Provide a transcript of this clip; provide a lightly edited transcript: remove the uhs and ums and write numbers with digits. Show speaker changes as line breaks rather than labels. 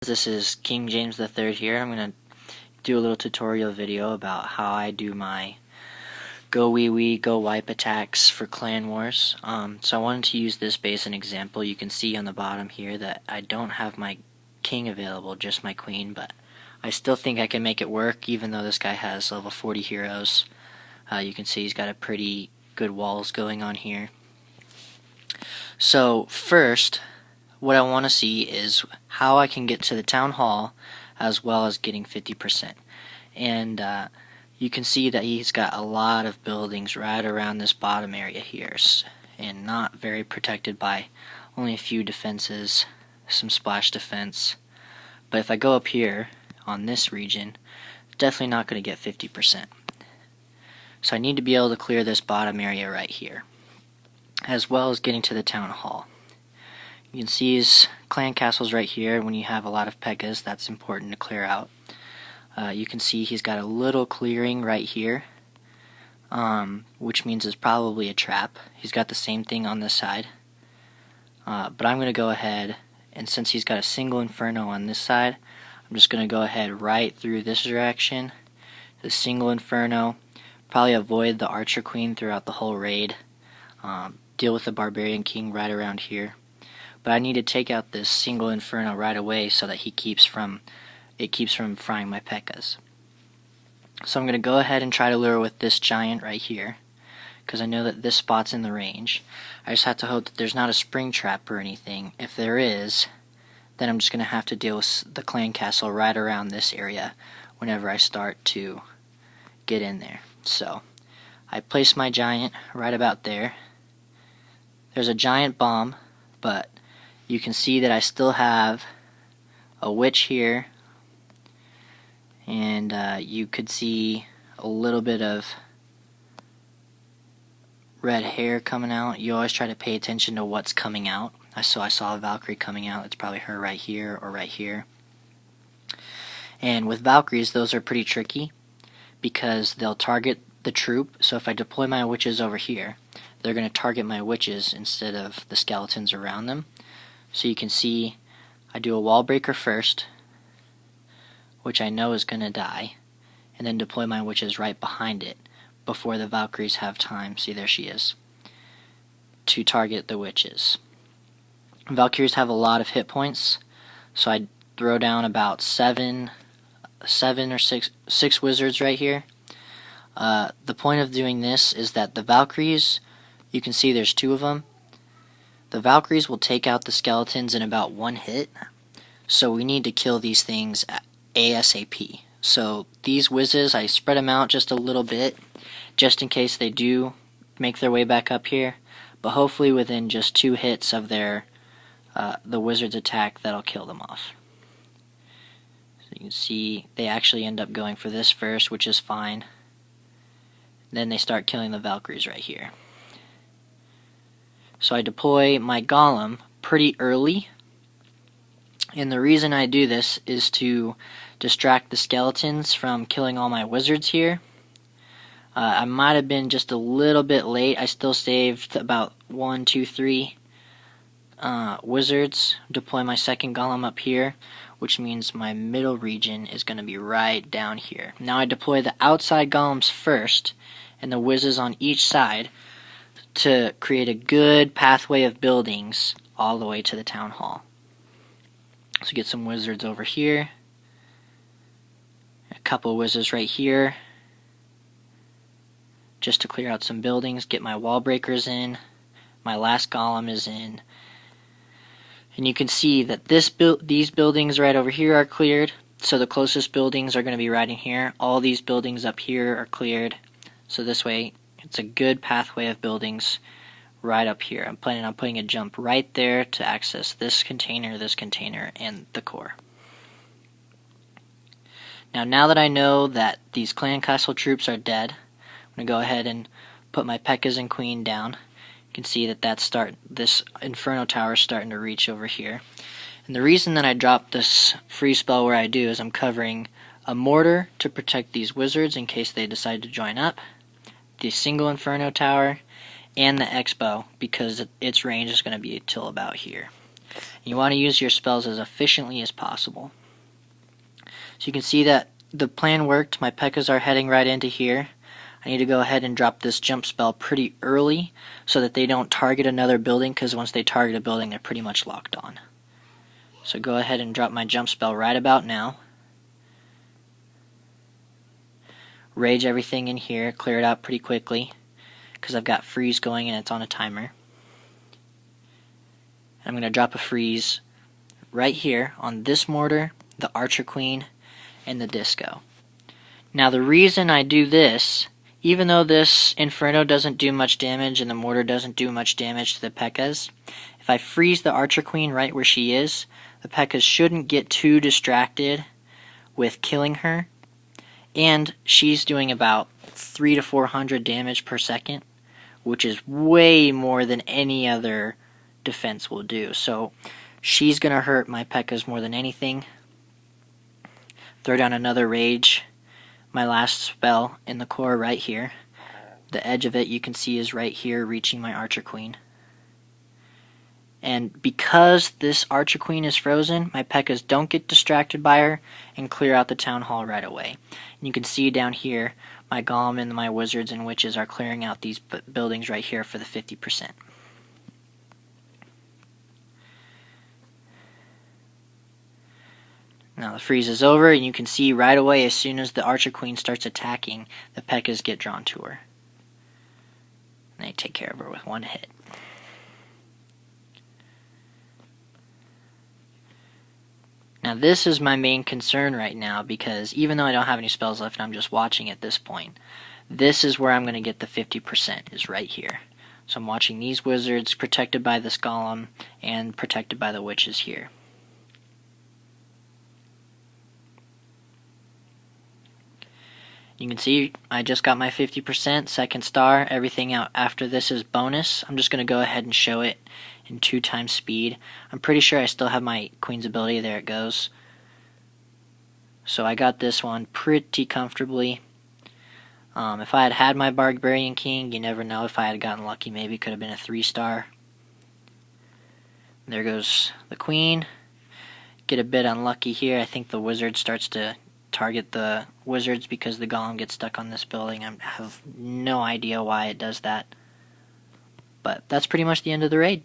This is King James III here. I'm going to do a little tutorial video about how I do my GoWiWi, GoWiPe attacks for Clan Wars. So I wanted to use this base as an example. You can see on the bottom here that I don't have my king available, just my queen, but I still think I can make it work even though this guy has level 40 heroes. You can see he's got a pretty good walls going on here. So first, what I want to see is how I can get to the town hall as well as getting 50%. And you can see that he's got a lot of buildings right around this bottom area here, and not very protected by only a few defenses, some splash defense. But if I go up here on this region, definitely not going to get 50%. So I need to be able to clear this bottom area right here, as well as getting to the town hall. You can see his clan castles right here. When you have a lot of P.E.K.K.A.s, that's important to clear out. You can see he's got a little clearing right here, which means it's probably a trap. He's got the same thing on this side. But I'm going to go ahead, and since he's got a single inferno on this side, I'm just going to go ahead right through this direction. The single inferno, probably avoid the archer queen throughout the whole raid. Deal with the barbarian king right around here. But I need to take out this single inferno right away so that it keeps from frying my P.E.K.K.A.s. So I'm going to go ahead and try to lure with this giant right here, because I know that this spot's in the range. I just have to hope that there's not a spring trap or anything. If there is, then I'm just going to have to deal with the clan castle right around this area whenever I start to get in there. So I place my giant right about there. There's a giant bomb, but you can see that I still have a witch here, and you could see a little bit of red hair coming out. You always try to pay attention to what's coming out. I saw a Valkyrie coming out. It's probably her right here or right here. And with Valkyries, those are pretty tricky because they'll target the troop. So if I deploy my witches over here, they're going to target my witches instead of the skeletons around them. So you can see I do a wall breaker first, which I know is going to die, and then deploy my witches right behind it before the Valkyries have time, see there she is, to target the witches. Valkyries have a lot of hit points, so I throw down about seven or six wizards right here. The point of doing this is that the Valkyries, you can see there's two of them. The Valkyries will take out the skeletons in about one hit, so we need to kill these things ASAP. So these whizzes, I spread them out just a little bit, just in case they do make their way back up here, but hopefully within just 2 hits of the wizard's attack, that'll kill them off. So you can see they actually end up going for this first, which is fine. Then they start killing the Valkyries right here. So I deploy my golem pretty early, and the reason I do this is to distract the skeletons from killing all my wizards here. I might have been just a little bit late. I still saved about 1, 2, 3 wizards. Deploy my second golem up here, which means my middle region is going to be right down here. Now I deploy the outside golems first and the whizzes on each side to create a good pathway of buildings all the way to the town hall. So get some wizards over here, a couple of wizards right here, just to clear out some buildings. Get my wall breakers in, my last golem is in, and you can see that these buildings right over here are cleared, so the closest buildings are going to be right in here. All these buildings up here are cleared, so this way it's a good pathway of buildings right up here. I'm planning on putting a jump right there to access this container, and the core. Now that I know that these clan castle troops are dead, I'm going to go ahead and put my P.E.K.K.A.s and queen down. You can see that this inferno tower is starting to reach over here. And the reason that I drop this free spell where I do is I'm covering a mortar to protect these wizards in case they decide to join up, the single inferno tower, and the X-bow because its range is going to be till about here. You want to use your spells as efficiently as possible. So you can see that the plan worked. My P.E.K.K.A.s are heading right into here. I need to go ahead and drop this jump spell pretty early so that they don't target another building, because once they target a building, they're pretty much locked on. So go ahead and drop my jump spell right about now. Rage everything in here, clear it out pretty quickly, because I've got freeze going and it's on a timer. I'm going to drop a freeze right here on this mortar, the Archer Queen, and the Disco. Now the reason I do this, even though this Inferno doesn't do much damage and the mortar doesn't do much damage to the P.E.K.K.A.s, if I freeze the Archer Queen right where she is, the P.E.K.K.A.s shouldn't get too distracted with killing her. And she's doing about 300 to 400 damage per second, which is way more than any other defense will do. So she's going to hurt my P.E.K.K.A.s more than anything. Throw down another Rage, my last spell in the core right here. The edge of it you can see is right here, reaching my Archer Queen. And because this Archer Queen is frozen, my P.E.K.K.A.s don't get distracted by her and clear out the town hall right away. And you can see down here, my Golem and my Wizards and Witches are clearing out these buildings right here for the 50%. Now the freeze is over, and you can see right away, as soon as the Archer Queen starts attacking, the P.E.K.K.A.s get drawn to her. And they take care of her with one hit. Now this is my main concern right now, because even though I don't have any spells left and I'm just watching at this point, this is where I'm going to get the 50%, is right here. So I'm watching these Wizards protected by this Golem and protected by the Witches here. You can see I just got my 50%, second star. Everything out after this is bonus. I'm just going to go ahead and show it in 2 times speed. I'm pretty sure I still have my Queen's ability. There it goes. So I got this one pretty comfortably. If I had had my Barbarian King, you never know. If I had gotten lucky, maybe it could have been a 3-star. There goes the Queen. Get a bit unlucky here. I think the Wizard starts to target the Wizards because the Golem gets stuck on this building. I have no idea why it does that. But that's pretty much the end of the raid.